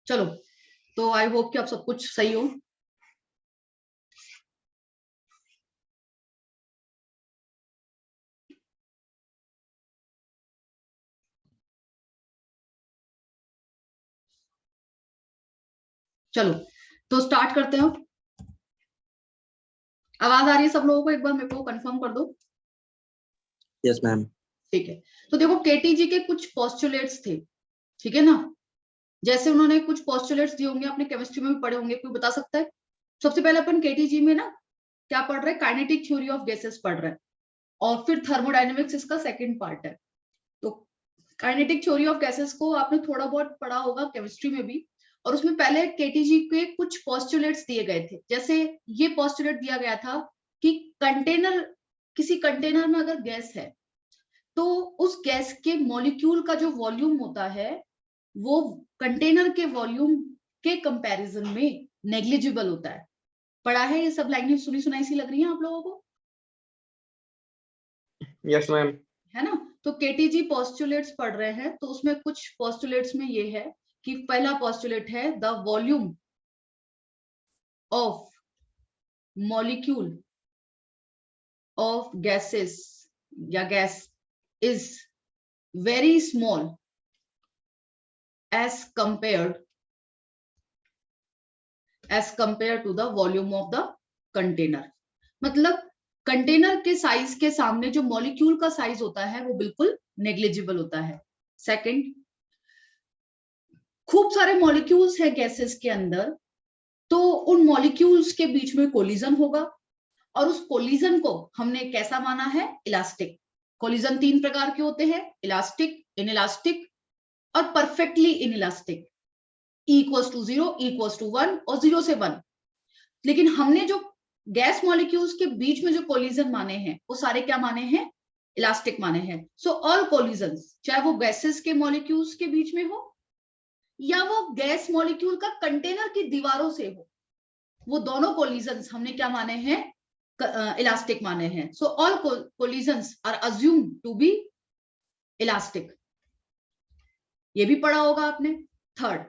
चलो, तो I hope कि आप सब कुछ सही हो। चलो, तो स्टार्ट करते हैं। आवाज आ रही है सब लोगों को? एक बार मेरे को कंफर्म कर दो। Yes ma'am. ठीक है, तो देखो केटीजी के कुछ पोस्टुलेट्स थे, ठीक है ना। जैसे उन्होंने कुछ पोस्टुलेट्स दिए होंगे, आपने केमिस्ट्री में भी पढ़े होंगे, कोई बता सकता है? सबसे पहले अपन केटीजी में ना क्या पढ़ रहे हैं? काइनेटिक थ्योरी ऑफ गैसेस पढ़ रहे हैं, और फिर थर्मोडायनेमिक्स इसका सेकंड पार्ट है। तो काइनेटिक थ्योरी ऑफ गैसेस को आपने थोड़ा बहुत पढ़ा होगा केमिस्ट्री में भी, और उसमें पहले केटीजी के कुछ पोस्टुलेट्स दिए गए थे। जैसे ये पोस्टुलेट दिया गया था कि कंटेनर, किसी कंटेनर में अगर गैस है तो उस गैस के मॉलिक्यूल का जो वॉल्यूम होता है वो कंटेनर के वॉल्यूम के कंपैरिजन में नेग्लिजिबल होता है। पढ़ा है ये सब? लाइनें सुनी सुनाई सी लग रही है आप लोगों को? Yes ma'am. है ना। तो केटीजी पोस्टुलेट्स पढ़ रहे हैं, तो उसमें कुछ पोस्टुलेट्स में ये है कि पहला पोस्टुलेट है the volume of molecule of gases या gas is very small as compared to the volume of the container। मतलब कंटेनर के साइज के सामने जो मॉलिक्यूल का साइज होता है वो बिल्कुल नेग्लिजिबल होता है। सेकंड, खूब सारे मॉलिक्यूल्स है गैसेस के अंदर, तो उन मॉलिक्यूल्स के बीच में कोलिजन होगा, और उस कोलिजन को हमने कैसा माना है? इलास्टिक। कोलिजन तीन प्रकार के होते हैं, इलास्टिक, इनइलास्टिक और perfectly inelastic. Equals to 0, equals to 1 और 0 से 1। लेकिन हमने जो गैस मॉलिक्यूल्स के बीच में जो कोलिजन माने हैं वो सारे क्या माने हैं? इलास्टिक माने हैं। सो ऑल कोलिजन्स, चाहे वो गैसेस के मॉलिक्यूल्स के बीच में हो या वो गैस मॉलिक्यूल का कंटेनर की दीवारों से हो, वो दोनों कोलिजन्स हमने क्या माने हैं? इलास्टिक माने हैं। So all collisions are assumed to be elastic. ये भी पढ़ा होगा आपने। थर्ड,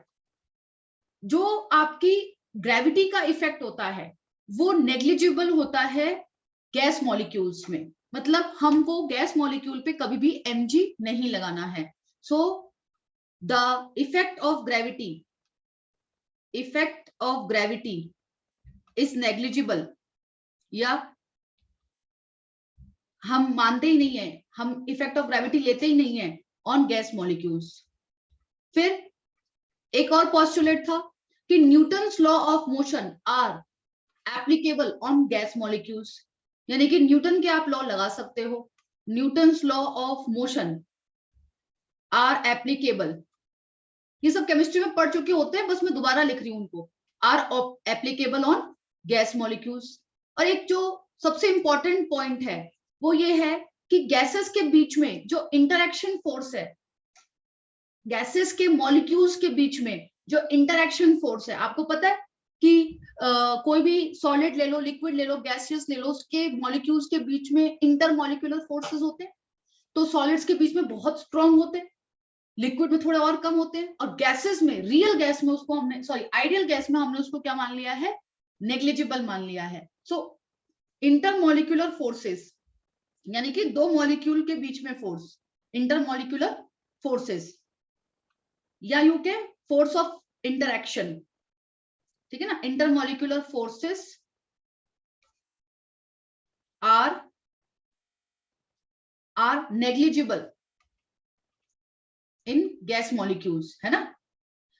जो आपकी ग्रेविटी का इफेक्ट होता है वो नेग्लिजिबल होता है गैस मॉलिक्यूल्स में। मतलब हमको गैस मॉलिक्यूल पे कभी भी mg नहीं लगाना है। So the effect of gravity is negligible, या हम मानते ही नहीं है, हम इफेक्ट ऑफ ग्रेविटी लेते ही नहीं है ऑन गैस मॉलिक्यूल्स। फिर एक और पोस्टुलेट था कि Newton's law of motion are applicable on gas molecules. यानी कि न्यूटन के आप लॉ लगा सकते हो, Newton's law of motion are applicable. ये सब केमिस्ट्री में पढ़ चुके होते हैं, बस मैं दोबारा लिख रही हूं उनको। Are applicable on gas molecules. और एक जो सबसे इंपॉर्टेंट पॉइंट है वो ये है कि गैसेस के बीच में जो इंटरेक्शन फोर्स है, गैसेस के मॉलिक्यूल्स के बीच में जो इंटरेक्शन फोर्स है, आपको पता है कि कोई भी सॉलिड ले लो, लिक्विड ले लो, गैसियस ले लो, उसके मॉलिक्यूल्स के बीच में इंटरमॉलिक्यूलर फोर्सेस होते हैं। तो सॉलिड्स के बीच में बहुत स्ट्रांग होते हैं, लिक्विड में थोड़े और कम होते हैं, और गैसेस में, रियल गैस में उसको हमने, सॉरी आइडियल गैस में हमने उसको क्या मान लिया है? नेग्लिजिबल मान लिया है। सो इंटरमॉलिक्यूलर फोर्सेस यानी कि दो मॉलिक्यूल के बीच में फोर्स, इंटरमॉलिक्यूलर फोर्सेस, या you can force of interaction, ठीक है ना। Intermolecular forces are negligible in gas molecules, है ना।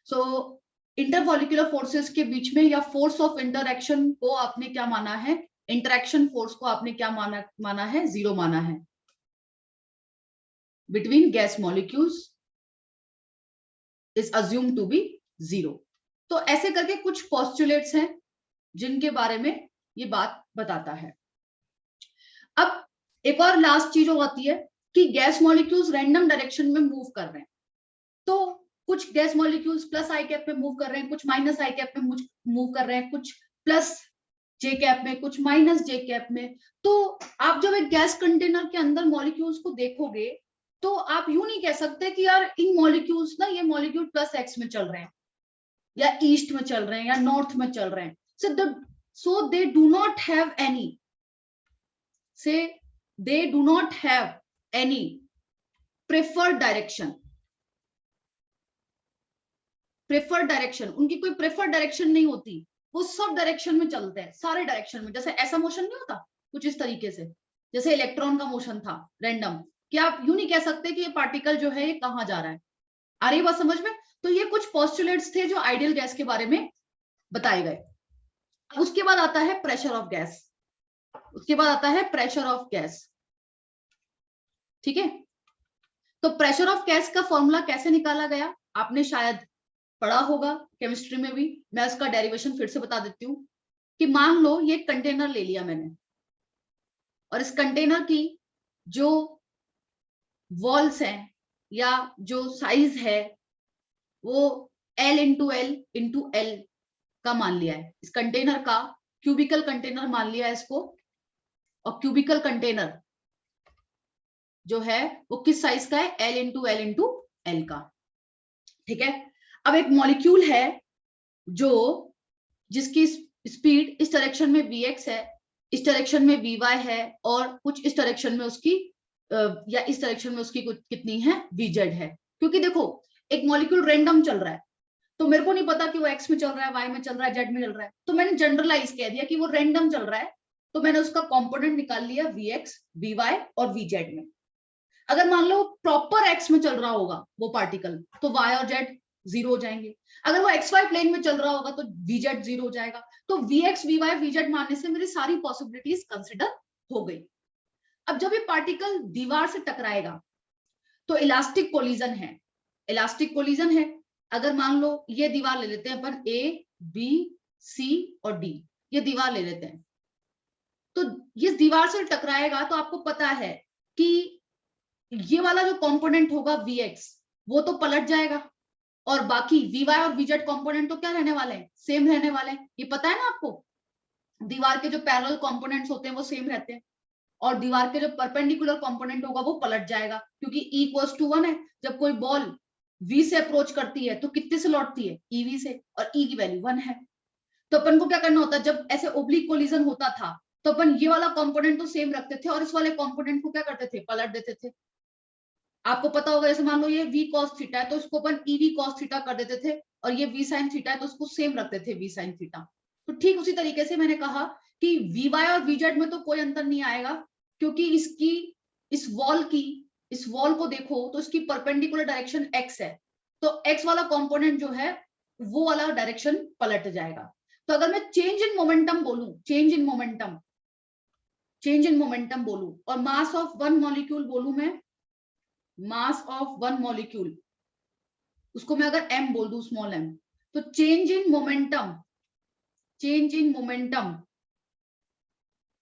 सो इंटरमॉलिक्यूलर फोर्सेस के बीच में या फोर्स ऑफ इंटरैक्शन को आपने क्या माना है? इंटरैक्शन फोर्स को आपने क्या माना है? 0 माना है between gas molecules is assume to be 0। तो ऐसे करके कुछ पोस्टुलेट्स हैं जिनके बारे में ये बात बताता है। अब एक और लास्ट चीज हो आती है कि गैस मॉलिक्यूल्स रैंडम डायरेक्शन में मूव कर रहे हैं। तो कुछ गैस मॉलिक्यूल्स प्लस आई कैप में मूव कर रहे हैं, कुछ माइनस आई कैप में मूव कर रहे हैं, कुछ प्लस जे कैप में, कुछ माइनस जे कैप में। तो आप जब एक गैस कंटेनर के अंदर मॉलिक्यूल्स को देखोगे तो आप यूं नहीं कह सकते कि यार इन मॉलिक्यूल्स ना, ये मॉलिक्यूल प्लस एक्स में चल रहे हैं या ईस्ट में चल रहे हैं या नॉर्थ में चल रहे हैं। so they do not have any preferred direction। उनकी कोई प्रेफर्ड डायरेक्शन नहीं होती, वो सब डायरेक्शन में चलते हैं, सारे डायरेक्शन में। जैसे ऐसा मोशन नहीं होता कुछ इस तरीके से, जैसे इलेक्ट्रॉन का मोशन था रैंडम, कि आप यूं नहीं कह सकते कि ये पार्टिकल जो है ये कहां जा रहा है। आ रही बात समझ में? तो ये कुछ पोस्टुलेट्स थे जो आइडियल गैस के बारे में बताए गए। उसके बाद आता है प्रेशर ऑफ गैस। ठीक है, तो प्रेशर ऑफ गैस का फॉर्मूला कैसे निकाला गया आपने शायद पढ़ा होगा केमिस्ट्री में भी। मैं उसका डेरिवेशन फिर से बता देती हूँ कि मान लो ये कंटेनर ले लिया मैंने, और इस कंटेनर की जो वॉल्स हैं या जो साइज है वो L इंटू एल का मान लिया है। इस कंटेनर का क्यूबिकल कंटेनर मान लिया है इसको, और क्यूबिकल कंटेनर जो है वो किस साइज का है? L इंटू एल का। ठीक है, अब एक मॉलिक्यूल है जो जिसकी स्पीड इस डायरेक्शन में vx है, इस डायरेक्शन में vy है, और कुछ इस डायरेक्शन में उसकी या इस डायरेक्शन में उसकी कुछ कितनी है vz है। क्योंकि देखो एक मॉलिक्यूल रैंडम चल रहा है, तो मेरे को नहीं पता कि वो x में चल रहा है, y में चल रहा है, z में चल रहा है, तो मैंने जनरलाइज कह दिया कि वो रैंडम चल रहा है, तो मैंने उसका कंपोनेंट निकाल लिया vx, vy और vz में। अगर मान लो प्रॉपर x में चल रहा होगा वो पार्टिकल, तो y और z जीरो हो जाएंगे। अगर वो xy प्लेन में चल रहा होगा तो vz जीरो हो जाएगा। तो vx, vy, vz मानने से मेरी सारी पॉसिबिलिटीज कंसिडर हो गई। अब जब ये पार्टिकल दीवार से टकराएगा तो इलास्टिक कोलिजन है। अगर मान लो ये दीवार ले लेते हैं अपन, A, B, C और D, ये दीवार ले लेते हैं, तो ये दीवार से टकराएगा तो आपको पता है कि ये वाला जो कंपोनेंट होगा Vx वो तो पलट जाएगा, और बाकी Vy और Vz कंपोनेंट तो क्या रहने वाले हैं? सेम रहने वाले हैं। ये पता है ना आपको, दीवार के जो पैरेलल कंपोनेंट्स होते हैं वो सेम रहते हैं, और दीवार के जो परपेंडिकुलर कंपोनेंट होगा वो पलट जाएगा, क्योंकि E=1 है। जब कोई बॉल V से अप्रोच करती है तो कितने से लौटती है? EV से, और E की वैल्यू 1 है। तो अपन को क्या करना होता है, जब ऐसे ओब्लिक कोलिजन होता था तो अपन ये वाला कंपोनेंट तो सेम रखते थे और इस वाले कंपोनेंट को क्या करते थे? पलट देते थे। आपको पता होगा, जैसे मान लो ये V cos थीटा है तो इसको अपन EV cos थीटा कर देते थे, और ये V sin थीटा है तो उसको सेम रखते थे V sin थीटा। तो ठीक उसी तरीके से मैंने कहा कि Vy और Vz में तो कोई अंतर नहीं आएगा, क्योंकि इस वॉल को देखो तो इसकी परपेंडिकुलर डायरेक्शन x है, तो x वाला कंपोनेंट जो है वो वाला डायरेक्शन पलट जाएगा। तो अगर मैं चेंज इन मोमेंटम बोलूं और मास ऑफ वन मॉलिक्यूल बोलूं मैं, मास ऑफ वन मॉलिक्यूल, उसको मैं अगर m बोल दूं, स्मॉल m, तो change in momentum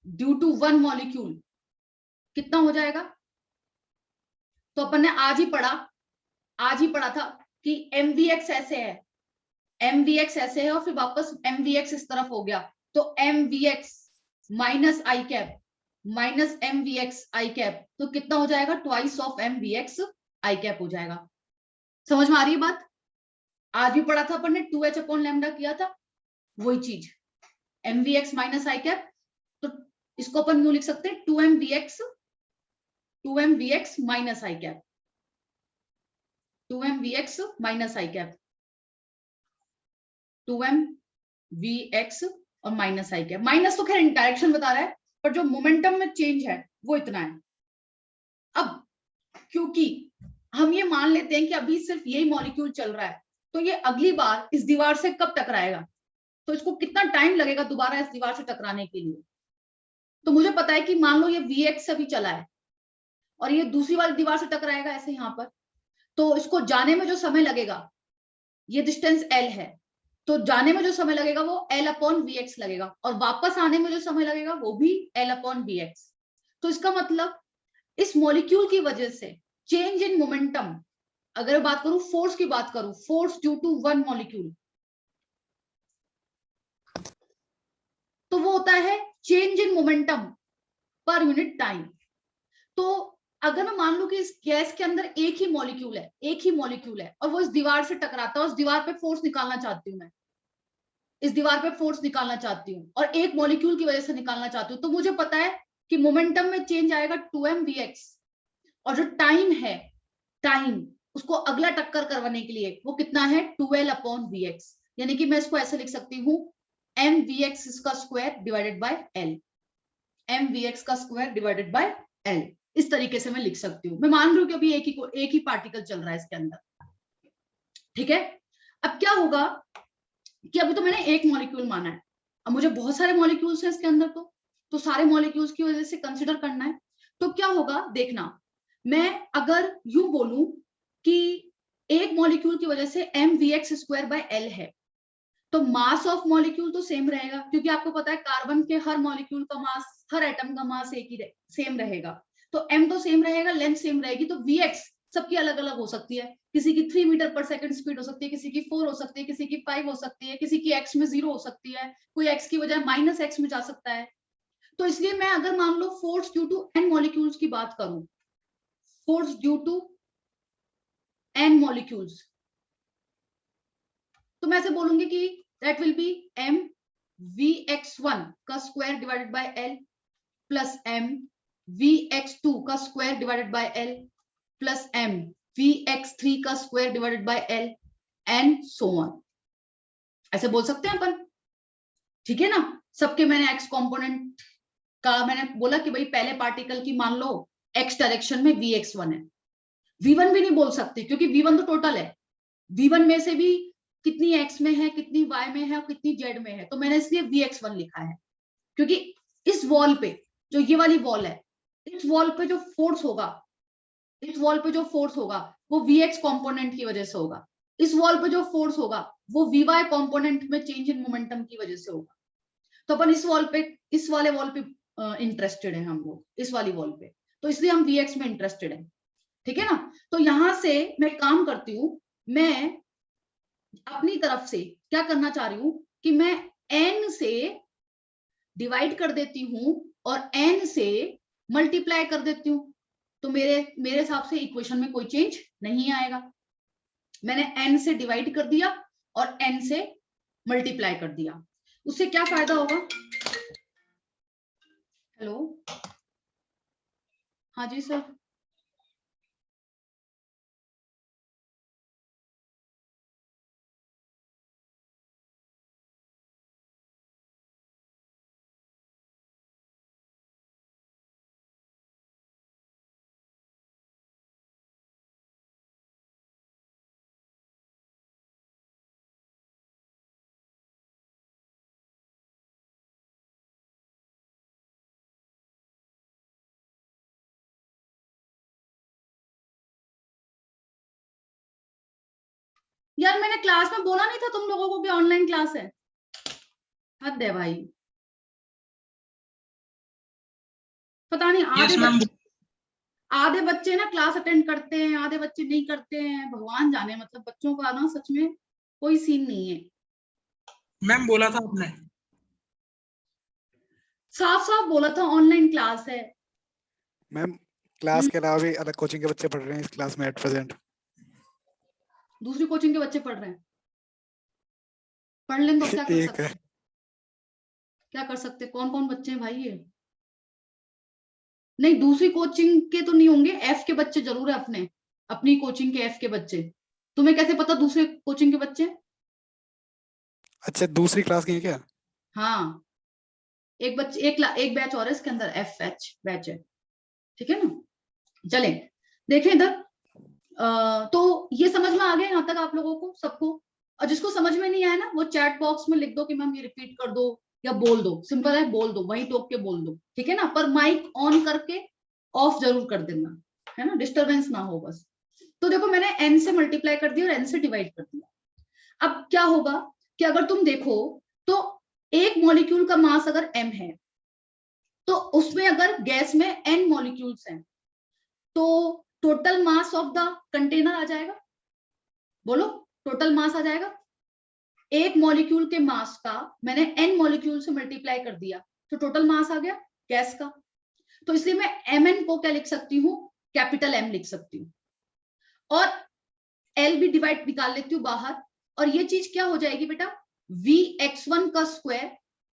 due to one molecule कितना हो जाएगा? तो अपन ने आज ही पढ़ा था कि mvx ऐसे है, और फिर वापस mvx इस तरफ हो गया, तो mvx माइनस आई कैप, तो कितना हो जाएगा? Twice of mvx I cap हो जाएगा। समझ में आ रही है बात? आज भी पढ़ा था अपन ने, 2h अपॉन लैम्डा किया था, वही चीज mvx माइनस आई कैप, तो इसको अपन यूं लिख सकते हैं 2mvx माइनस आई कैप, 2mvx माइनस आई कैप, 2mvx और माइनस आई कैप। माइनस तो खैर डायरेक्शन बता रहा है, पर जो मोमेंटम में चेंज है वो इतना है। अब क्योंकि हम ये मान लेते हैं कि अभी सिर्फ यही मॉलिक्यूल चल रहा है, तो ये अगली बार इस दीवार से कब टकराएगा, तो इसको कितना टाइम लगेगा दोबारा इस दीवार से टकराने के लिए। तो मुझे पता है कि मान लो ये Vx अभी चला है और ये दूसरी वाली दीवार से टकराएगा ऐसे यहाँ पर, तो इसको जाने में जो समय लगेगा, ये डिस्टेंस L है, तो जाने में जो समय लगेगा वो L अपॉन Vx लगेगा, और वापस आने में जो समय लगेगा वो भी L अपॉन Vx। तो इसका मतलब इस मॉलिक्यूल की वजह से चेंज इन मोमेंटम, अगर बात करूं फोर्स की बात करूं, force due to one molecule, होता है change in momentum per unit time. तो अगर मैं मान लूं कि इस गैस के अंदर एक ही मॉलिक्यूल है और वो इस दीवार से टकराता है, उस दीवार पे फोर्स निकालना चाहती हूँ, मैं इस दीवार पे फोर्स निकालना चाहती हूँ और एक मॉलिक्यूल की वजह से निकालना चाहती हूँ, तो मुझे पता है कि मोमेंटम में चेंज आएगा 2mvx, और जो टाइम है, टाइम उसको अगला टक्कर करवाने के लिए वो कितना है 12/vx, यानी कि मैं इसको ऐसे लिख सकती हूँ mvx का square divided bye l, mvx का स्क्वायर डिवाइडेड बाय l। इस तरीके से मैं लिख सकती हूँ। मैं मान रही हूँ कि अभी एक ही पार्टिकल चल रहा है इसके अंदर, ठीक है। अब क्या होगा कि अभी तो मैंने एक मॉलिक्यूल माना है, अब मुझे बहुत सारे मॉलिक्यूल्स हैं इसके अंदर, तो सारे मॉलिक्यूल्स की वजह से कंसिडर करना है। तो क्या होगा देखना, मैं अगर यूं बोलूं कि एक मॉलिक्यूल की वजह से mvx स्क्वायर बाय l है, तो मास ऑफ मॉलिक्यूल तो सेम रहेगा, क्योंकि आपको पता है कार्बन के हर मॉलिक्यूल का मास, हर एटम का मास एक ही सेम रहेगा, तो m तो सेम रहेगा, लेंथ सेम रहेगी, तो vx सबकी अलग अलग हो सकती है, किसी की 3 मीटर पर सेकंड स्पीड हो सकती है, किसी की 4 हो सकती है, किसी की 5 हो सकती है, किसी की x में 0 हो सकती है, कोई x की वजह -x में जा सकता है। तो इसलिए मैं अगर मान लो force due to n molecules की बात करूं, force due to n molecules, तो मैं ऐसे बोलूंगी कि that will be m vx1 का square divided bye l plus m vx2 का square divided bye l plus m vx3 का square divided bye l and so on. ऐसे बोल सकते हैं अपन, ठीक है ना। सबके मैंने x कंपोनेंट का मैंने बोला कि भाई पहले पार्टिकल की मान लो x डायरेक्शन में vx1 है, v1 भी नहीं बोल सकते क्योंकि v1 तो टोटल है, v1 में से भी कितनी x में है, कितनी y में है और कितनी z में है, तो मैंने इसलिए vx1 लिखा है, क्योंकि इस वॉल पे जो ये वाली वॉल है, इस वॉल पे जो फोर्स होगा, इस वॉल पे जो फोर्स होगा वो vx कंपोनेंट की वजह से होगा, इस वॉल पे जो फोर्स होगा वो vy कंपोनेंट में चेंज इन मोमेंटम की वजह से होगा। तो अपन इस वॉल पे, इस वाले वॉल पे इंटरेस्टेड है हम लोग, इस वाली वॉल पे, तो इसलिए हम vx में इंटरेस्टेड है, ठीक है ना। तो यहां से मैं काम करती हूँ, मैं अपनी तरफ से क्या करना चाह रही हूं कि मैं n से डिवाइड कर देती हूं और n से मल्टीप्लाई कर देती हूं, तो मेरे हिसाब से इक्वेशन में कोई चेंज नहीं आएगा। मैंने n से डिवाइड कर दिया और n से मल्टीप्लाई कर दिया, उससे क्या फायदा होगा। हेलो, हाँ जी सर। यार मैंने क्लास में बोला नहीं था तुम लोगों को कि ऑनलाइन क्लास है, हद है भाई। पता नहीं आधे बच्चे ना क्लास अटेंड करते हैं, आधे बच्चे नहीं करते हैं, भगवान जाने, मतलब बच्चों का ना सच में कोई सीन नहीं है। मैम बोला था आपने, साफ साफ बोला था ऑनलाइन क्लास है। मैम क्लास के अलावा भी अलग कोचिंग के बच्चे पढ़ रहे हैं इस क्लास में एट प्रेजेंट। दूसरी कोचिंग के बच्चे पढ़ रहे हैं, पढ़ लें तो क्या कर एक सकते है। हैं, क्या कर सकते, कौन कौन बच्चे हैं भाई ये। नहीं दूसरी कोचिंग के तो नहीं होंगे, एफ के बच्चे जरूर है, अपने अपनी कोचिंग के एफ के बच्चे। तुम्हें कैसे पता दूसरे कोचिंग के बच्चे। अच्छा दूसरी क्लास की है क्या? हाँ एक बच्चे, एक बैच और है इसके अंदर, एफ बैच है, ठीक है ना। चले देखें इधर, तो ये समझ में आ गया यहाँ तक आप लोगों को सबको। और जिसको समझ में नहीं आया ना वो चैट बॉक्स में लिख दो कि मैम ये रिपीट कर दो या बोल दो, सिंपल है, बोल दो, वहीं टोक के बोल दो, ठीक है ना। पर माइक ऑन करके ऑफ जरूर कर देना, है ना, डिस्टरबेंस ना हो बस। तो देखो मैंने n से मल्टीप्लाई कर दिया और n से डिवाइड कर दिया। अब क्या होगा कि अगर तुम देखो तो एक मॉलिक्यूल का मास अगर m है तो उसमें अगर गैस में n मॉलिक्यूल्स हैं तो total mass of the container आ जाएगा, बोलो टोटल मास आ जाएगा। एक मॉलिक्यूल के मास का मैंने n मॉलिक्यूल से मल्टीप्लाई कर दिया तो टोटल मास आ गया गैस का। तो इसलिए मैं mn को क्या लिख सकती हूँ, कैपिटल M लिख सकती हूँ, और L भी डिवाइड निकाल लेती हूँ बाहर, और ये चीज क्या हो जाएगी बेटा, Vx1 का स्क्वायर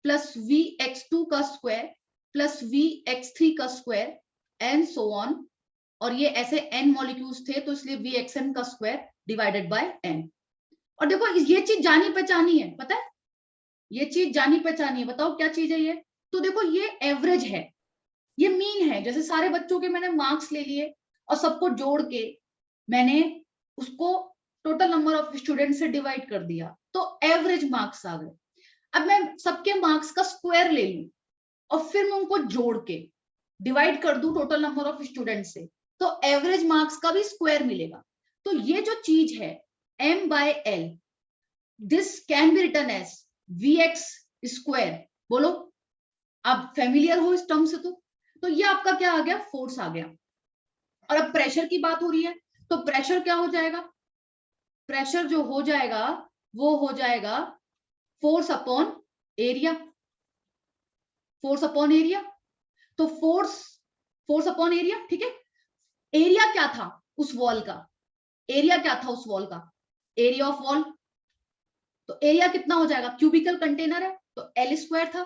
प्लस Vx2 का स्क्वायर प्लस Vx3 का स्क्वायर एंड सो ऑन, और ये ऐसे n मॉलिक्यूल्स थे तो इसलिए Vxn का स्क्वायर डिवाइडेड बाय n। और देखो ये चीज जानी पहचानी है, पता है, ये चीज जानी पहचानी है, बताओ क्या चीज है ये। तो देखो ये एवरेज है, ये मीन है, जैसे सारे बच्चों के मैंने मार्क्स ले लिए और सबको जोड़ के मैंने उसको टोटल नंबर ऑफ स्टूडेंट से डिवाइड कर दिया तो एवरेज मार्क्स आ गए। अब मैं सबके मार्क्स का स्क्वायर ले लूं और फिर मैं उनको जोड़ के डिवाइड कर दूं टोटल नंबर ऑफ स्टूडेंट से, तो एवरेज मार्क्स का भी स्क्वायर मिलेगा। तो ये जो चीज है m by l, this can be written as vx square. बोलो, आप फेमिलियर हो इस टर्म से? तो ये आपका क्या आ गया, फोर्स आ गया। और अब प्रेशर की बात हो रही है, तो प्रेशर क्या हो जाएगा, प्रेशर जो हो जाएगा वो हो जाएगा force upon area, force upon area. तो फोर्स अपॉन एरिया, ठीक है। एरिया क्या था उस वॉल का, एरिया क्या था उस वॉल का, एरिया ऑफ वॉल। तो एरिया कितना हो जाएगा, क्यूबिकल कंटेनर है तो एल स्क्वायर था,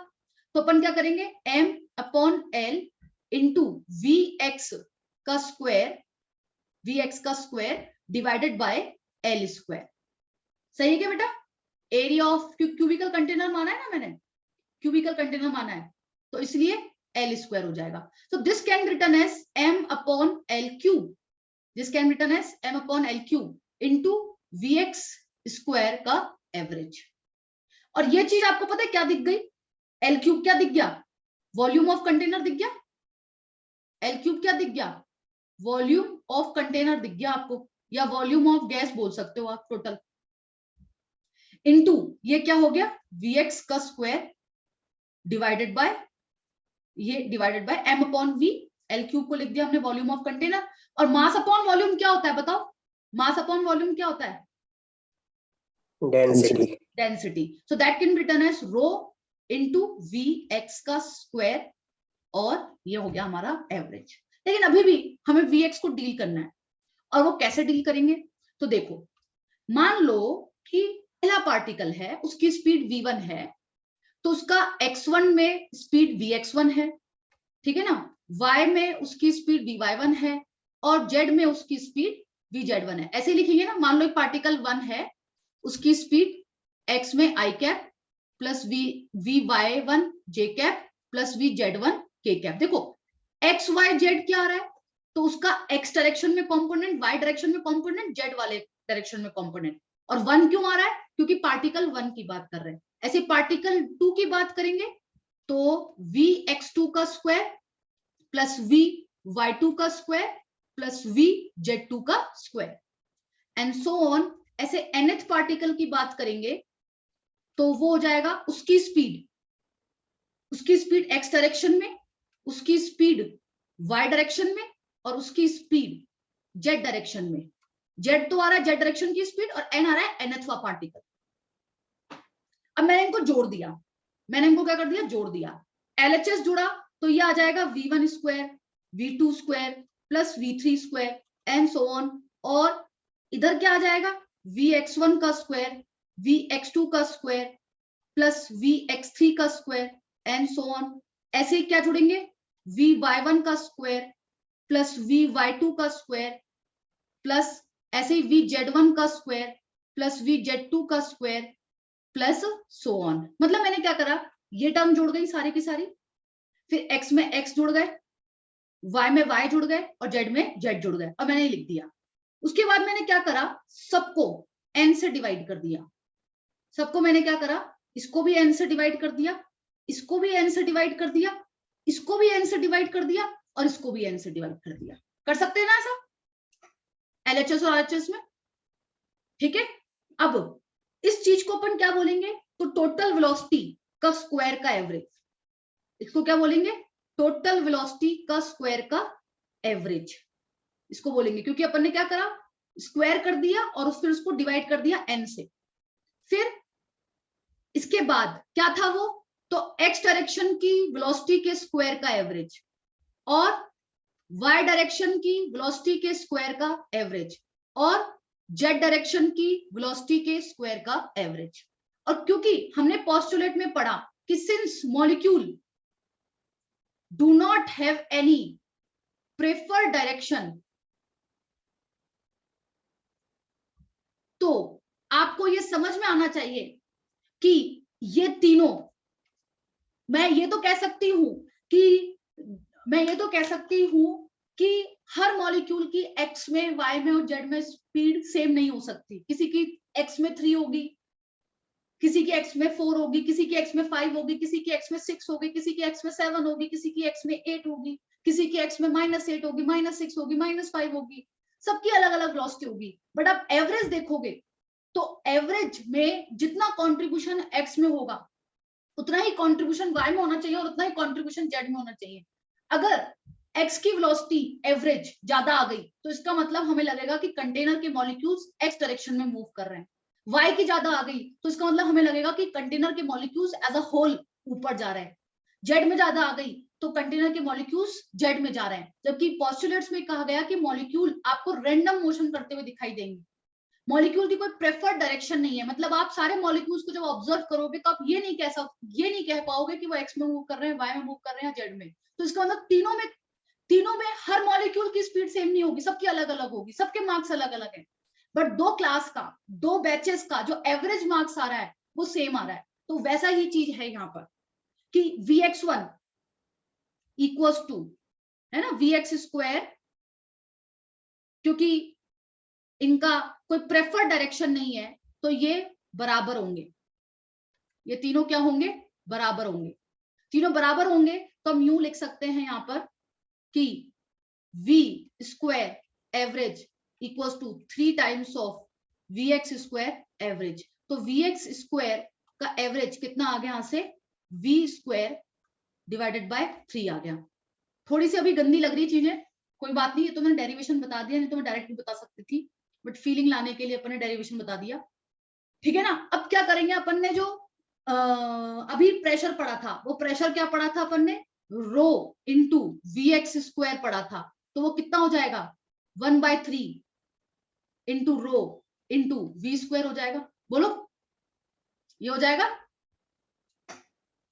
तो अपन क्या करेंगे, m upon L into V X का स्क्वायर, Vx का square divided by L square. सही है क्या बेटा? एरिया ऑफ क्यूबिकल कंटेनर माना है ना मैंने, क्यूबिकल कंटेनर माना है, तो इसलिए एल स्क्वायर हो जाएगा। तो this can written as m upon L cube, this can written as m upon L cube into Vx square का एवरेज। और ये चीज आपको पता है क्या दिख गई, एल क्यूब क्या दिख गया, वॉल्यूम ऑफ कंटेनर दिख गया, एल क्यूब क्या दिख गया, वॉल्यूम ऑफ कंटेनर दिख गया आपको, या वॉल्यूम ऑफ गैस बोल सकते हो आप टोटल, इनटू ये क्या हो गया Vx का स्क्वायर डिवाइडेड बाय ये divided by m upon v, L cube को लिख दिया हमने वॉल्यूम ऑफ कंटेनर। और मास अपॉन वॉल्यूम क्या होता है बताओ, मास अपॉन वॉल्यूम क्या होता है, Density. Density. So that can written as rho into Vx का स्क्वायर, और ये हो गया हमारा एवरेज। लेकिन अभी भी हमें Vx को डील करना है, और वो कैसे डील करेंगे, तो देखो मान लो कि पहला पार्टिकल है उसकी स्पीड v1 है, तो उसका x1 में स्पीड vx1 है, ठीक है ना, y में उसकी स्पीड vy1 है, और z में उसकी स्पीड vz1 है। ऐसे लिखेंगे ना, मान लो एक पार्टिकल 1 है, उसकी स्पीड x में i cap plus vy1 j cap plus vz1 k cap. देखो x y z क्या आ रहा है, तो उसका x डायरेक्शन में कंपोनेंट, y डायरेक्शन में कंपोनेंट, z वाले डायरेक्शन में कंपोनेंट। और 1 क्यों आ रहा है, क्योंकि पार्टिकल 1 की बात कर रहे हैं। ऐसे पार्टिकल 2 की बात करेंगे तो vx2 का स्क्वायर प्लस vy2 का स्क्वायर प्लस vz2 का स्क्वायर एंड सो ऑन। ऐसे nth पार्टिकल की बात करेंगे तो वो हो जाएगा उसकी स्पीड x डायरेक्शन में, उसकी स्पीड y डायरेक्शन में, और उसकी स्पीड z डायरेक्शन में। z तो आ रहा है z डायरेक्शन की स्पीड, और n आ रहा है nthवा पार्टिकल। अब मैंने इनको जोड़ दिया, मैंने इनको क्या कर दिया, जोड़ दिया, LHS जुड़ा तो ये आ जाएगा v1 square v2 square plus v3 square and so on. और इधर क्या आ जाएगा, vx1 का स्क्वायर vx2 का स्क्वायर प्लस vx3 का स्क्वायर एंड सो ऑन। ऐसे क्या जुड़ेंगे, vy1 का स्क्वायर प्लस vy2 का स्क्वायर प्लस ऐसे ही vz1 का स्क्वायर प्लस vz2 का स्क्वायर प्लस सो ऑन। मतलब मैंने क्या करा, ये टर्म जुड़ गई सारी की सारी, फिर x में x जुड़ गए, y में y जुड़ गए, और z में z जुड़ गए, और मैंने ये लिख दिया। उसके बाद मैंने क्या करा, सबको n से डिवाइड कर दिया, सबको मैंने क्या करा, इसको भी n से डिवाइड कर दिया, इसको भी n से डिवाइड कर दिया, इसको भी n से डिवाइड कर दिया, और इसको भी n से डिवाइड कर दिया। कर सकते हैं ना ऐसा LHS और RHS में, ठीक है। अब इस चीज को अपन क्या बोलेंगे, तो टोटल वेलोसिटी का स्क्वायर का एवरेज, इसको क्या बोलेंगे, टोटल वेलोसिटी का स्क्वायर का एवरेज, इसको बोलेंगे। क्योंकि अपन ने क्या करा, स्क्वायर कर दिया और फिर उसको डिवाइड कर दिया n से। फिर इसके बाद क्या था वो, तो तो x डायरेक्शन की वेलोसिटी के स्क्वायर का एवरेज और y डायरेक्शन की वेलोसिटी के स्क्वायर का एवरेज और z डायरेक्शन की वेलोसिटी के स्क्वायर का एवरेज। और क्योंकि हमने पोस्टुलेट में पढ़ा कि since molecule do not have any preferred direction, तो आपको ये समझ में आना चाहिए कि ये तीनों, मैं ये तो कह सकती हूं कि हर मॉलिक्यूल की x में, y में और z में स्पीड सेम नहीं हो सकती। किसी की x में 3 होगी, किसी की x में 4 होगी, किसी की x में 5 होगी, किसी की x में 6 होगी, किसी की x में 7 होगी, किसी की x में 8 होगी, किसी की x में -8 होगी, -6 होगी, -5 होगी, सबकी अलग अलग वेलोसिटी होगी। बट आप एवरेज देखोगे तो एवरेज में जितना कंट्रीब्यूशन x में होगा उतना ही कंट्रीब्यूशन y में होना चाहिए और उतना ही कंट्रीब्यूशन z में होना चाहिए। अगर x की वेलोसिटी एवरेज ज्यादा आ गई तो इसका मतलब हमें लगेगा कि कंटेनर के मॉलिक्यूल्स x डायरेक्शन में मूव कर रहे हैं। y की ज्यादा आ गई तो इसका मतलब हमें लगेगा कि कंटेनर के मॉलिक्यूल्स एज अ होल ऊपर जा रहे हैं। z में ज्यादा आ गई तो कंटेनर के मॉलिक्यूल्स z में जा रहे हैं। जबकि पोस्टुलेट्स में कहा गया कि मॉलिक्यूल आपको रैंडम मोशन करते हुए दिखाई देंगे, मॉलिक्यूल की कोई प्रेफर्ड डायरेक्शन नहीं है। मतलब आप सारे मॉलिक्यूल्स को जब ऑब्जर्व करोगे तो आप ये नहीं कह पाओगे कि वो x में मूव कर रहे हैं, y में मूव कर रहे हैं, z में। तो इसका मतलब तीनों में हर मॉलिक्यूल की स्पीड सेम नहीं होगी, सबकी अलग अलग होगी, सबके मार्क्स अलग अलग है। बट दो क्लास का, दो बैचेस का जो एवरेज मार्क्स आ रहा है वो सेम आ रहा है। तो वैसा ही चीज है यहाँ पर कि Vx1 इक्वल्स टू, है ना, Vx स्क्वायर, क्योंकि इनका कोई प्रेफर्ड डायरेक्शन नहीं है तो ये बराबर होंगे, ये तीनों क्या होंगे, बराबर होंगे। तीनों बराबर होंगे तो हम यूं लिख सकते हैं यहाँ पर कि v square average equals to 3 times of Vx square average. तो Vx स्क्वायर का एवरेज कितना आ गया यहाँ से, v स्क्वायर डिवाइडेड बाय 3 आ गया। थोड़ी सी अभी गंदी लग रही चीजें, कोई बात नहीं, ये तो मैंने डेरिवेशन बता दिया, नहीं तो मैं डायरेक्ट भी बता सकती थी, बट फीलिंग लाने के लिए अपन ने डेरिवेशन बता दिया, ठीक है ना। अब क्या करेंगे, अपन ने जो अभी प्रेशर पढ़ा था, वो प्रेशर क्या पढ़ा था अपन ने, रो इंटू Vx स्क्वायर पढ़ा था। तो वो कितना हो जाएगा, 1/3 into rho into v square हो जाएगा। बोलो, ये हो जाएगा,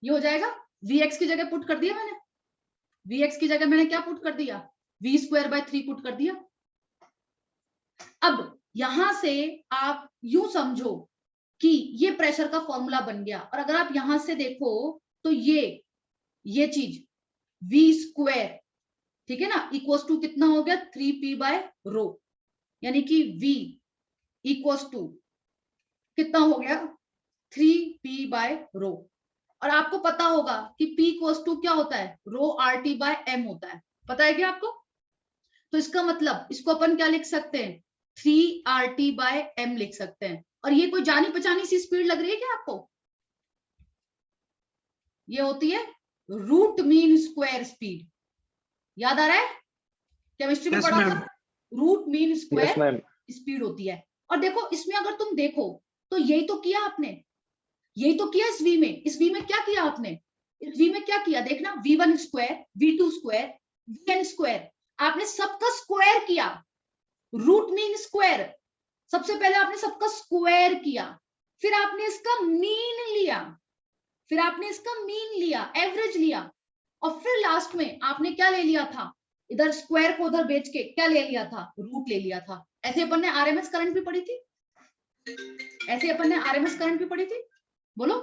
ये हो जाएगा। Vx की जगह पुट कर दिया मैंने, Vx की जगह मैंने क्या पुट कर दिया, v स्क्वायर बाय 3 पुट कर दिया। अब यहां से आप यूं समझो कि ये प्रेशर का फॉर्मूला बन गया, और अगर आप यहां से देखो तो ये चीज v स्क्वायर, ठीक है ना, इक्वल्स टू कितना हो गया, 3p बाय रो, यानी कि v इक्वल्स टू कितना हो गया, 3p बाय रो। और आपको पता होगा कि p इक्वल्स टू क्या होता है, रो RT बाय m होता है, पता है क्या आपको। तो इसका मतलब इसको अपन क्या लिख सकते हैं, 3RT बाय m लिख सकते हैं। और ये कोई जानी पहचानी सी स्पीड लग रही है क्या आपको, ये होती है रूट मीन स्क्वायर स्पीड। याद आ रहा है, केमिस्ट्री में Yes, पढ़ा था, ma'am. Root mean Yes, square ma'am. Speed होती है। और देखो इसमें अगर तुम देखो तो यही तो किया आपने, यही तो किया इस v में। इस v में क्या किया आपने, इस v में क्या किया, देखना, v1 square, v2 square, vn square, आपने सबका स्क्वायर किया। रूट मीन स्क्वायर, सबसे पहले आपने सबका स्क्वायर किया, फिर आपने इसका मीन लिया, फिर आपने इसका मीन लिया, एवरेज लिया, और फिर लास्ट में आपने क्या ले लिया था, इधर स्क्वायर को उधर बेच के क्या ले लिया था, रूट ले लिया था। ऐसे अपन ने आरएमएस करंट भी पढ़ी थी, ऐसे अपन ने आरएमएस करंट भी पढ़ी थी, बोलो।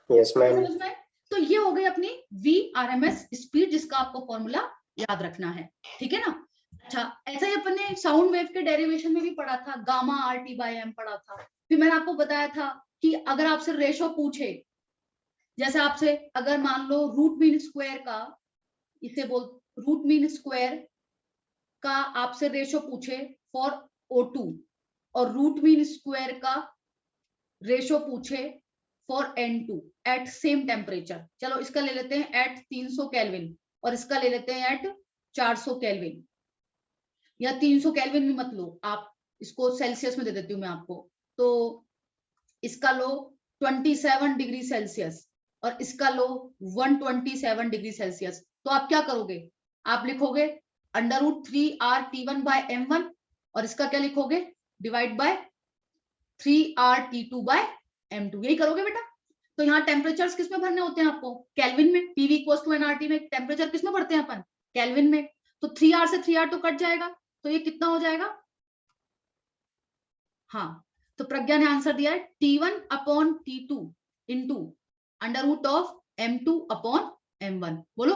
Yes, ma'am. समझ में आए? तो ये हो गई अपनी V RMS स्पीड, जिसका आपको फॉर्मूला याद रखना है, ठीक है ना। अच्छा, ऐसा ही अपन ने साउंड वेव के डेरिवेशन में भी पढ़ा था, गामा RT बाय m पढ़ा था। फिर मैंने आपको बताया था कि अगर आपसे रेशो पूछे, जैसे आपसे अगर मान लो रूट मीन स्क्वायर का, इसे बोल, रूट मीन स्क्वायर का आपसे रेशो पूछे फॉर O2 और रूट मीन स्क्वायर का रेशो पूछे for N2 at same temperature, चलो इसका ले लेते हैं एट 300 केल्विन और इसका ले लेते हैं एट 400 केल्विन, या 300 केल्विन भी मत लो आप, इसको सेल्सियस में दे देती हूँ मैं आपको। तो इसका लो 27 डिग्री सेल्सियस और इसका लो 127 डिग्री सेल्सियस। तो आप क्या करोगे, आप लिखोगे √3r_T1/m1 और इसका क्या लिखोगे, डिवाइड बाय 3r_T2/m2, यही करोगे बेटा। तो यहाँ टेम्परेचर्स किस में भरने होते हैं आपको, केल्विन में। PV इक्वल्स टू nRT में टेम्परेचर किस में भरते हैं अपन, केल्विन में। तो 3r से 3r तो कट जाएगा, तो ये कितना हो जाएगा, हाँ, तो प्रज्ञा ने आंसर दिया है T1/T2 इंटू √m2/m1। बोलो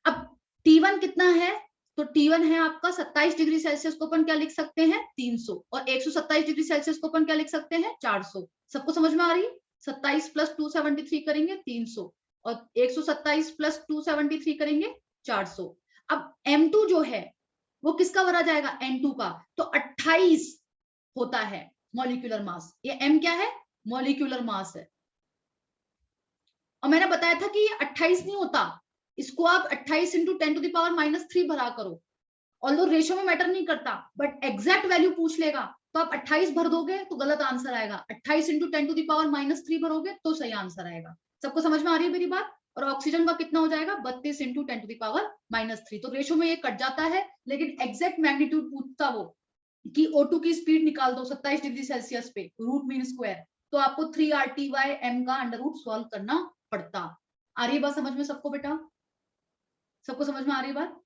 अब T1 कितना है, तो T1 है आपका 27 डिग्री सेल्सियस को अपन क्या लिख सकते हैं 300, और 127 डिग्री सेल्सियस को अपन क्या लिख सकते हैं 400। सबको समझ में आ रही है, 27 + 273 करेंगे 300 और 127 + 273 करेंगे 400। अब M2 जो है वो किसका भरा जाएगा, N2 का, तो 28 होता है मॉलिक्यूलर मास। ये M क्या है, मॉलिक्यूलर मास है। और मैंने बताया था कि ये 28 नहीं होता, इसको आप 28 × 10⁻³ भरा करो। ऑल्दो रेशियो में मैटर नहीं करता, बट एग्जैक्ट वैल्यू पूछ लेगा तो आप 28 भर दोगे तो गलत आंसर आएगा, 28 × 10⁻³ भरोगे तो सही आंसर आएगा। सबको समझ में आ रही है मेरी बात। और ऑक्सीजन का कितना हो जाएगा 32 × 10⁻³ तो रेशियो में ये कट जाता है, लेकिन एग्जैक्ट मैग्नीट्यूड पूछता वो कि O2 की स्पीड निकाल दो 27 डिग्री सेल्सियस पे, रूट मीन स्क्वायर, तो आपको 3r_T/m का अंडर रूट सॉल्व करना पड़ता। आ रही है बात समझ में सबको बेटा, सबको समझ में आ रही है बात।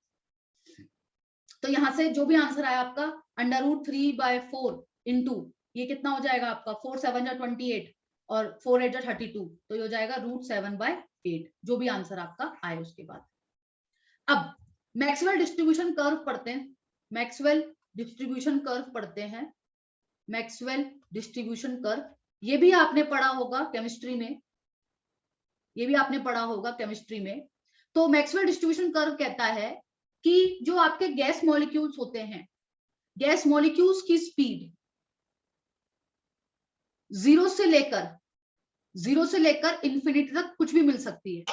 तो यहां से जो भी आंसर आया आपका √3/4 इंटू ये कितना हो जाएगा आपका 4 7 जा 28 और 4 8 जा 32, तो ये हो जाएगा √7/8, जो भी आंसर आपका आए उसके बाद। अब मैक्सवेल डिस्ट्रीब्यूशन कर्व पढ़ते हैं, मैक्सवेल डिस्ट्रीब्यूशन कर्व पढ़ते हैं, मैक्सवेल डिस्ट्रीब्यूशन कर्व, ये भी आपने पढ़ा होगा केमिस्ट्री में, ये भी आपने पढ़ा होगा केमिस्ट्री में। तो मैक्सवेल डिस्ट्रीब्यूशन कर्व कहता है कि जो आपके गैस मॉलिक्यूल्स होते हैं, गैस मॉलिक्यूल्स की स्पीड जीरो से लेकर इंफिनिटी तक कुछ भी मिल सकती है,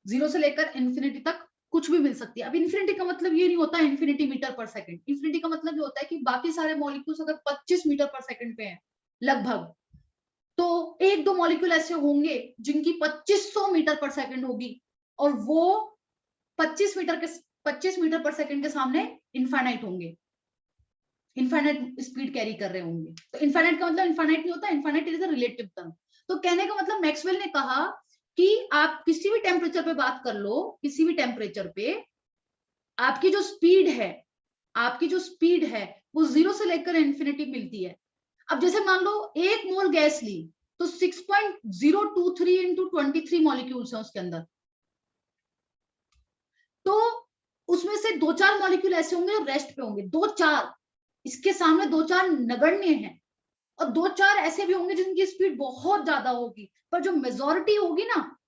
जीरो से लेकर इंफिनिटी तक कुछ भी मिल सकती है। अब इंफिनिटी का मतलब ये नहीं होता इंफिनिटी मीटर पर सेकंड, इंफिनिटी का मतलब ये होता है कि बाकी सारे मॉलिक्यूल्स अगर 25 मीटर पर सेकंड पे हैं लगभग, तो एक दो मॉलिक्यूल ऐसे होंगे जिनकी 2500 मीटर पर सेकंड होगी, और वो 25 मीटर पर सेकंड के सामने इनफाइनाइट होंगे, इनफाइनाइट स्पीड कैरी कर रहे होंगे। तो इनफाइनाइट का मतलब इनफाइनाइट नहीं होता, infinite is a relative term. तो कहने का मतलब मैक्सवेल ने कहा कि आप किसी भी टेम्परेचर पे बात कर लो, किसी भी टेम्परेचर पे आपकी जो स्पीड है वो जीरो से लेकर इंफिनिटी मिलती है। अब जैसे मान लो 1 मोल गैस ली तो 6.023 × 23 मॉलिक्यूल्स हैं उसके अंदर, तो उसमें से 2-4 मॉलिक्यूल ऐसे होंगे जो रेस्ट पे होंगे, 2-4, इसके सामने 2-4 नगण्य हैं, और 2-4 ऐसे भी होंगे जिनकी स्पीड बहुत ज्यादा होगी, पर जो मेजॉरिटी होगी ना,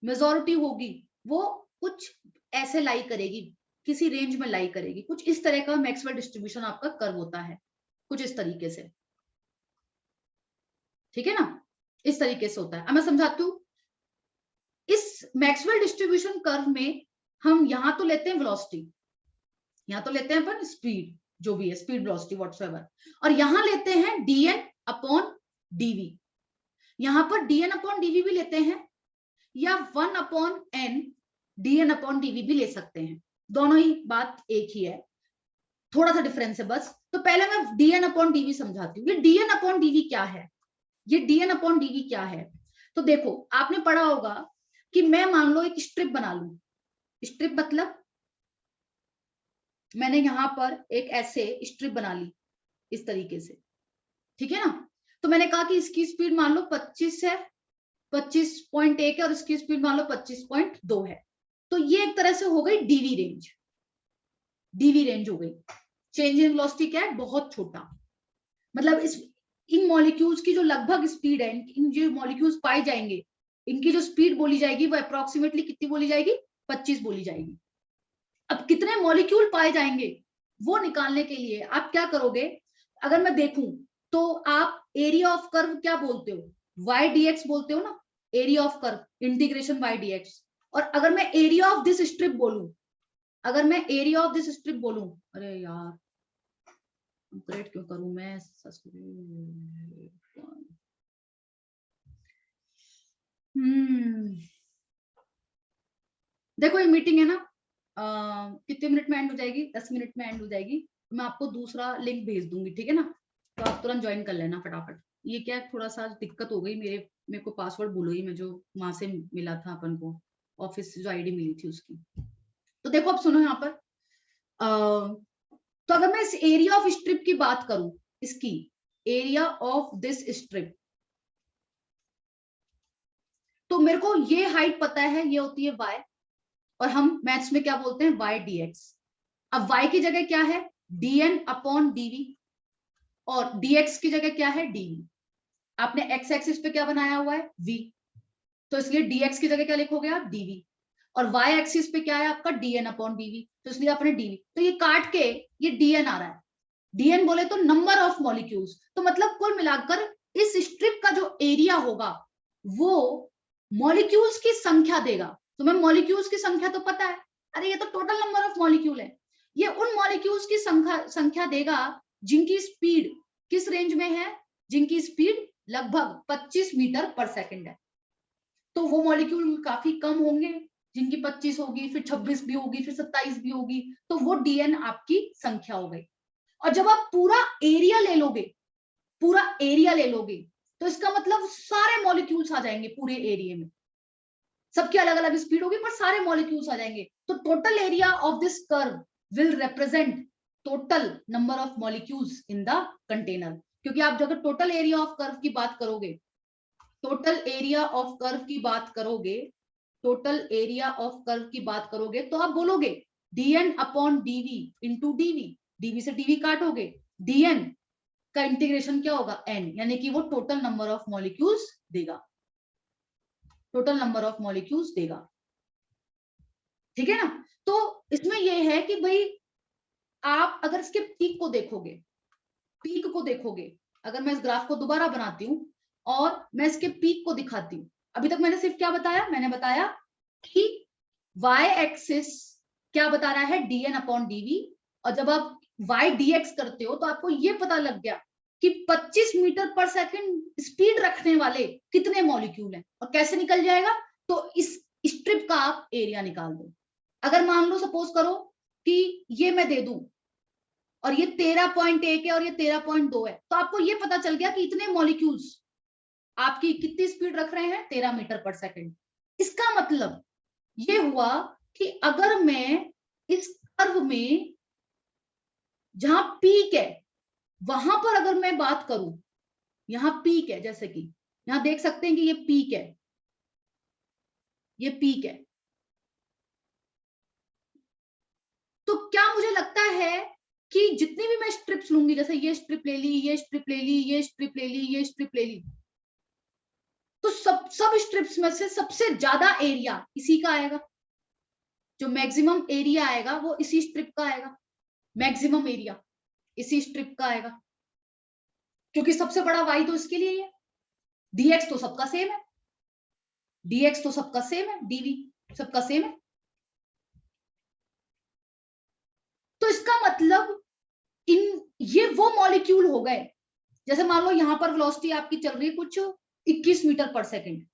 मेजॉरिटी होगी वो कुछ ऐसे लाई करेगी, किसी रेंज में लाई करेगी। कुछ इस तरह का मैक्सवेल डिस्ट्रीब्यूशन आपका कर्व होता है, कुछ इस तरीके से, ठीक है ना, इस तरीके से होता है। अब मैं समझाती हूँ। इस मैक्सवेल डिस्ट्रीब्यूशन कर्व में हम यहां तो लेते हैं वेलोसिटी, यहां तो लेते हैं अपन स्पीड, जो भी है स्पीड वेलोसिटी व्हाटसोएवर, और यहां लेते हैं dN/dV। यहां पर dN/dV भी लेते हैं, या 1/n dN/dV भी ले सकते हैं, दोनों ही बात एक ही है, थोड़ा सा डिफरेंस है बस। तो पहले मैं dN/dV समझाती हूँ। ये dN/dV क्या है, ये dN/dV क्या है, तो देखो आपने पढ़ा होगा कि मैं मान लो एक स्ट्रिप बना लू, स्ट्रिप मतलब मैंने यहां पर एक ऐसे स्ट्रिप बना ली इस तरीके से, ठीक है ना। तो मैंने कहा कि इसकी स्पीड मान लो 25 है, 25.1 है, और इसकी स्पीड मान लो 25.2 है। तो ये एक तरह से हो गई डीवी रेंज, डीवी रेंज हो गई। चेंज इन वेलोसिटी क्या है, बहुत छोटा, मतलब इन मॉलिक्यूल्स की जो लगभग स्पीड है, इन जो मॉलिक्यूल्स पाए जाएंगे, इनकी जो स्पीड बोली जाएगी वो अप्रोक्सीमेटली कितनी बोली जाएगी, 25 बोली जाएगी। अब कितने मॉलिक्यूल पाए जाएंगे वो निकालने के लिए आप क्या करोगे, अगर मैं देखूं तो आप एरिया ऑफ कर्व क्या बोलते हो, y dx बोलते हो ना, area of curve integration y dx। और अगर मैं एरिया ऑफ दिस स्ट्रिप बोलूं, अगर मैं एरिया ऑफ दिस स्ट्रिप बोलूं, अरे यार ग्रेड क्यों करूं मैं, देखो ये मीटिंग है ना, कितने मिनट में एंड हो जाएगी? 10 मिनट में एंड हो जाएगी। मैं आपको दूसरा लिंक भेज दूंगी, ठीक है ना? तो आप तुरंत ज्वाइन कर लेना फटाफट। ये क्या थोड़ा सा दिक्कत हो गई, मेरे को पासवर्ड भूल गई मैं, जो वहां से मिला था अपन को, ऑफिस जो आईडी मिली थी उसकी। तो देखो अब सुनो यहाँ पर, तो अगर मैं इस एरिया ऑफ स्ट्रिप की बात करूं, इसकी एरिया ऑफ दिस स्ट्रिप, तो मेरे को ये हाइट पता है, ये होती है y, और हम मैथ्स में क्या बोलते हैं, y dx। अब y की जगह क्या है, dn अपॉन dv, और dx की जगह क्या है, dv। आपने x एक्सिस पे क्या बनाया हुआ है, v, तो इसलिए dx की जगह क्या लिखोगे आप, dv, और y एक्सिस पे क्या है आपका, dn अपॉन dv, तो इसलिए आपने dv। तो ये काट के ये dn आ रहा है, dn बोले तो नंबर ऑफ मॉलिक्यूल्स, तो मतलब कुल मिलाकर इस स्ट्रिप का जो एरिया होगा वो मॉलिक्यूल्स की संख्या देगा। तुम्हें मॉलिक्यूल्स की संख्या तो पता है, अरे ये तो टोटल नंबर ऑफ मॉलिक्यूल है, ये उन मॉलिक्यूल्स की संख्या देगा जिनकी स्पीड किस रेंज में है, जिनकी स्पीड लगभग 25 मीटर पर सेकंड है। तो वो मॉलिक्यूल काफी कम होंगे जिनकी 25 होगी, फिर 26 भी होगी, फिर 27 भी होगी, तो वो डीएन आपकी संख्या हो गई। और जब आप पूरा एरिया ले लोगे, पूरा एरिया ले लोगे, तो इसका मतलब सारे मॉलिक्यूल्स आ जाएंगे पूरे एरिया में, सबकी अलग अलग स्पीड होगी पर सारे मॉलिक्यूल्स आ जाएंगे। तो total area of this curve will represent total number of molecules in the container. क्योंकि आप जब टोटल एरिया ऑफ कर्व की बात करोगे, टोटल एरिया ऑफ कर्व की बात करोगे, टोटल एरिया ऑफ कर्व की बात करोगे, तो आप बोलोगे dn upon dv into dv, dv से dv काटोगे, dn का इंटीग्रेशन क्या होगा, n, यानी कि वो टोटल नंबर ऑफ मॉलिक्यूल्स देगा, टोटल नंबर ऑफ मॉलिक्यूल्स देगा, ठीक है ना? तो इसमें यह है कि भाई आप अगर इसके पीक को देखोगे, पीक को देखोगे, अगर मैं इस ग्राफ को दोबारा बनाती हूं और मैं इसके पीक को दिखाती हूं, अभी तक मैंने सिर्फ क्या बताया, मैंने बताया कि y एक्सिस क्या बता रहा है, dn अपॉन dv, और जब आप y dx करते हो तो आपको ये पता लग गया कि 25 मीटर पर सेकंड स्पीड रखने वाले कितने मॉलिक्यूल हैं, और कैसे निकल जाएगा, तो इस स्ट्रिप का आप एरिया निकाल दो। अगर मान लो सपोज करो कि ये मैं दे दूं और ये 13.1 है और ये 13.2 है, तो आपको ये पता चल गया कि इतने मॉलिक्यूल्स आपकी कितनी स्पीड रख रहे हैं, 13 मीटर पर सेकंड। इसका मतलब ये हुआ कि अगर मैं इस कर्व में जहां पीक है वहां पर अगर मैं बात करूं, यहां पीक है, जैसे कि यहां देख सकते हैं कि ये पीक है, ये पीक है, तो क्या मुझे लगता है कि जितनी भी मैं स्ट्रिप्स लूंगी, जैसे ये स्ट्रिप ले ली, ये स्ट्रिप ले ली, ये स्ट्रिप ले ली, ये स्ट्रिप ले ली, तो सब स्ट्रिप्स में से सबसे ज्यादा एरिया इसी का आएगा, जो मैक्सिमम एरिया आएगा वो इसी स्ट्रिप का आएगा, मैक्सिमम एरिया इसी स्ट्रिप का आएगा, क्योंकि सबसे बड़ा वाई तो इसके लिए है, dx तो सबका सेम है, dx तो सबका सेम है, dv सबका सेम है। तो इसका मतलब ये वो मॉलिक्यूल हो गए, जैसे मान लो यहां पर वेलोसिटी आपकी चल रही है कुछ 21 मीटर पर सेकंड,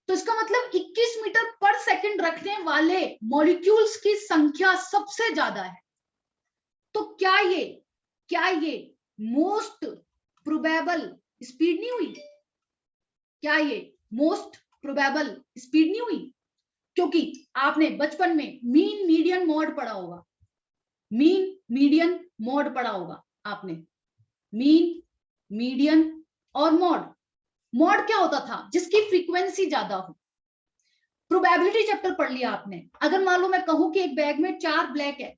तो इसका मतलब 21 मीटर पर सेकंड रखने वाले मॉलिक्यूल्स की संख्या सबसे ज्यादा है। तो क्या ये मोस्ट प्रोबेबल स्पीड नहीं हुई? क्या ये मोस्ट प्रोबेबल स्पीड नहीं हुई? क्योंकि आपने बचपन में मीन मीडियन मॉड पढ़ा होगा, मीन मीडियन मॉड पढ़ा होगा आपने, मीन मीडियन और मॉड। मॉड क्या होता था? जिसकी फ्रीक्वेंसी ज्यादा हो। प्रोबेबिलिटी चैप्टर पढ़ लिया आपने, अगर मान लो मैं कहूं कि एक बैग में 4 ब्लैक है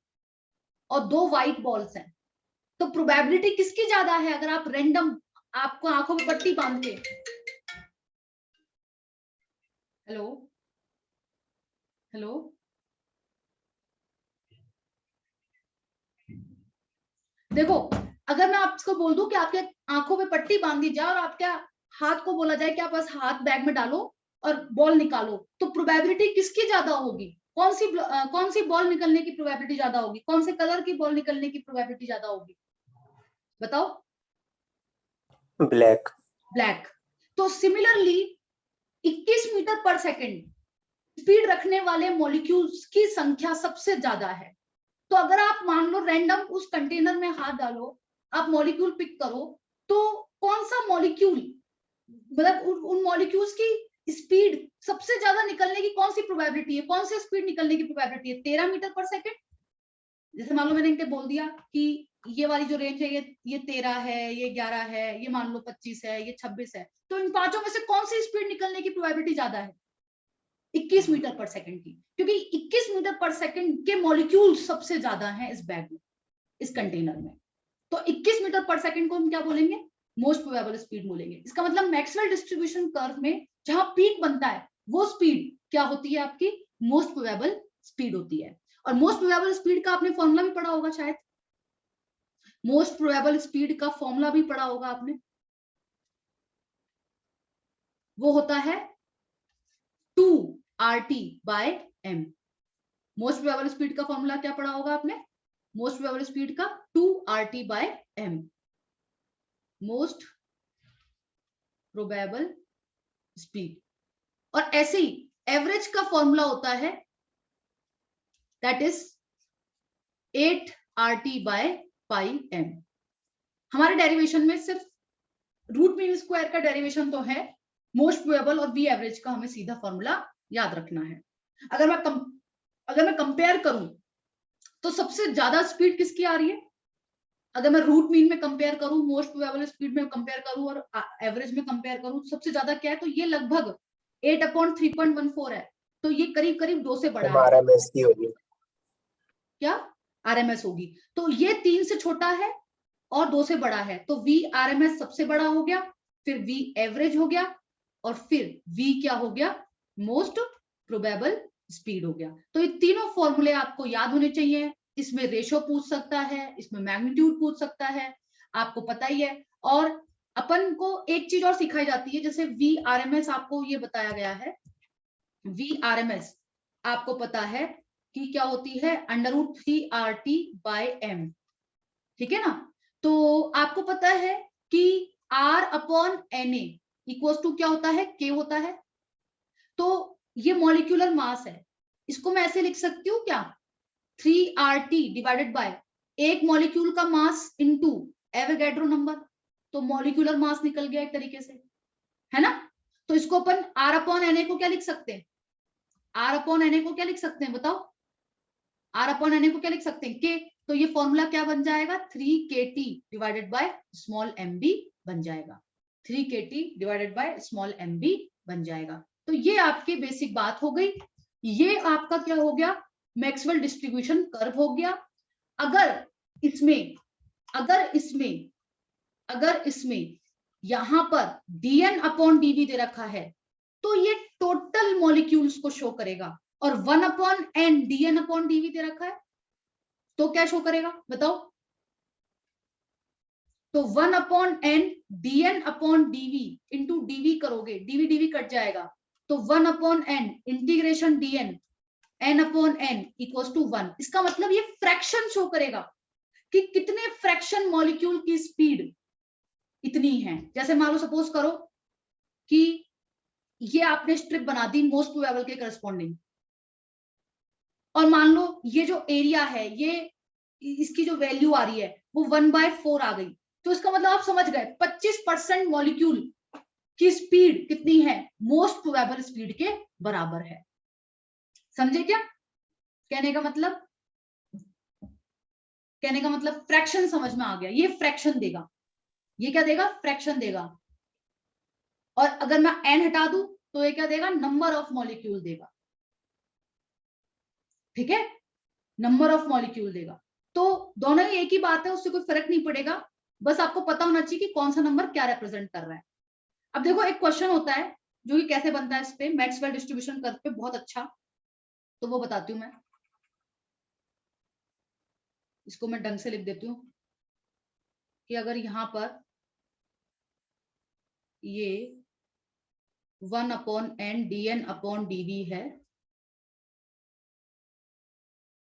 और 2 व्हाइट बॉल्स हैं, तो प्रोबेबिलिटी किसकी ज्यादा है? अगर आप रैंडम, आपको आंखों में पट्टी बांध के, हेलो हेलो, देखो अगर मैं आपको बोल दूं कि आपके आंखों में पट्टी बांध दी जाए और आपके हाथ को बोला जाए कि आप बस हाथ बैग में डालो और बॉल निकालो, तो प्रोबेबिलिटी किसकी ज्यादा होगी? कौन सी बॉल निकलने की प्रोबेबिलिटी ज्यादा होगी? कौन से कलर की बॉल निकलने की प्रोबेबिलिटी ज्यादा होगी? बताओ। ब्लैक। ब्लैक। तो सिमिलरली 21 मीटर पर सेकेंड स्पीड रखने वाले मॉलिक्यूल्स की संख्या सबसे ज्यादा है। तो अगर आप मान लो रैंडम उस कंटेनर में हाथ डालो, आप मॉलिक्यूल पिक करो, तो कौन सा मॉलिक्यूल, मतलब उन मॉलिक्यूल्स की स्पीड सबसे ज्यादा निकलने की कौन सी प्रोबेबिलिटी है, कौन सी स्पीड निकलने की प्रोबेबिलिटी है? 13 मीटर पर सेकेंड। जैसे मान लो मैंने इनके बोल दिया कि ये वाली जो रेंज है ये 13 है, ये 11 है, ये मान लो 25 है, ये 26 है, तो इन पांचों में से कौन सी स्पीड निकलने की प्रोबेबिलिटी ज्यादा है? 21 मीटर पर सेकंड की, क्योंकि 21 मीटर पर सेकंड के मॉलिक्यूल सबसे ज्यादा हैं इस बैग में, इस कंटेनर में। तो 21 मीटर पर सेकंड को हम क्या बोलेंगे? मोस्ट प्रोबेबल स्पीड बोलेंगे। इसका मतलब मैक्सवेल डिस्ट्रीब्यूशन कर्व में जहां पीक बनता है वो स्पीड क्या होती है? आपकी मोस्ट प्रोबेबल स्पीड होती है। और मोस्ट प्रोबेबल स्पीड का आपने फॉर्मूला भी पढ़ा होगा शायद, मोस्ट प्रोबेबल स्पीड का फॉर्मूला भी पढ़ा होगा आपने, वो होता है 2RT/m। मोस्ट प्रोबेबल स्पीड का फॉर्मूला क्या पढ़ा होगा आपने? मोस्ट प्रोबेबल स्पीड का 2RT/m, मोस्ट प्रोबेबल स्पीड। और ऐसे ही एवरेज का फॉर्मूला होता है दैट इज 8RT/m। हमारे डेरिवेशन में सिर्फ रूट मीन स्क्वायर का डेरिवेशन तो है, मोस्ट प्रोबेबल और वी एवरेज का हमें सीधा फॉर्मूला याद रखना है। अगर मैं कंपेयर करूं तो सबसे ज्यादा स्पीड किसकी आ रही है? अगर मैं रूट मीन में कंपेयर करूं, मोस्ट प्रोबेबल स्पीड में कंपेयर करूं और एवरेज में कंपेयर करूं, सबसे ज्यादा क्या है? तो ये लगभग 8/3.14 है, तो ये करीब करीब 2 से बड़ा है। RMS की होगी। क्या? RMS होगी। तो ये 3 से छोटा है और 2 से बड़ा है, तो V RMS सबसे बड़ा हो गया, फिर V एवरेज हो गया, और फिर V क्या हो गया? मोस्ट प्रोबेबल स्पीड हो गया। तो ये तीनों फॉर्मूले आपको याद होने चाहिए। इसमें रेशो पूछ सकता है, इसमें मैग्नीट्यूड पूछ सकता है, आपको पता ही है। और अपन को एक चीज और सिखाई जाती है, जैसे V RMS आपको ये बताया गया है, V RMS आपको पता है कि क्या होती है? √3RT/m, ठीक है ना? तो आपको पता है कि R/Na इक्वल टू क्या होता है? K होता है। तो ये मॉलिक्यूलर मास है, इसको मैं ऐसे लिख सकती हूँ क्या? 3RT डिवाइडेड बाय एक मॉलिक्यूल का मास इनटू एवोगैड्रो नंबर। तो मॉलिक्यूलर मास निकल गया एक तरीके से, है ना? तो इसको अपन R/Na को क्या लिख सकते हैं? R/Na को क्या लिख सकते हैं बताओ? R/Na को क्या लिख सकते हैं? K। तो ये फॉर्मूला क्या बन जाएगा? 3kT divided by small mb बन जाएगा। 3kT divided by small mb बन जाएगा। तो ये आपकी बेसिक बात हो गई। ये आपका क्या हो गया? मैक्सवेल डिस्ट्रीब्यूशन कर्व हो गया। अगर इसमें यहां पर dN/dV दे रखा है, तो ये टोटल मॉलिक्यूल्स को शो करेगा। और 1/n dN/dV दे रखा है, तो क्या शो करेगा बताओ? तो 1/n dN/dV इंटू dV करोगे, dV कट जाएगा, तो 1/n integration dN n/n equals to 1। इसका मतलब ये फ्रैक्शन शो करेगा कि कितने फ्रैक्शन मॉलिक्यूल की स्पीड इतनी है। जैसे मान लो सपोज करो कि ये आपने स्ट्रिप बना दी मोस्ट प्रोबेबल के करस्पॉन्डिंग, और मान लो ये जो एरिया है, ये इसकी जो वैल्यू आ रही है वो 1/4 आ गई, तो इसका मतलब आप समझ गए 25% मॉलिक्यूल की स्पीड कितनी है? मोस्ट प्रोबेबल स्पीड के बराबर है। समझे क्या कहने का मतलब? कहने का मतलब फ्रैक्शन समझ में आ गया। ये फ्रैक्शन देगा, ये क्या देगा? फ्रैक्शन देगा। और अगर मैं n हटा दूं तो ये क्या देगा? नंबर ऑफ मॉलिक्यूल देगा, ठीक है? नंबर ऑफ मॉलिक्यूल देगा। तो दोनों ही एक ही बात है, उससे कोई फर्क नहीं पड़ेगा, बस आपको पता होना चाहिए कि कौन सा नंबर क्या रिप्रेजेंट कर रहा है। अब देखो एक क्वेश्चन होता है जो कि कैसे बनता है इस पे मैक्सवेल डिस्ट्रीब्यूशन कर्व पे, बहुत अच्छा, तो वो बताती हूँ मैं। इसको मैं ढंग से लिख देती हूँ कि अगर यहां पर ये 1/n dN/dV है,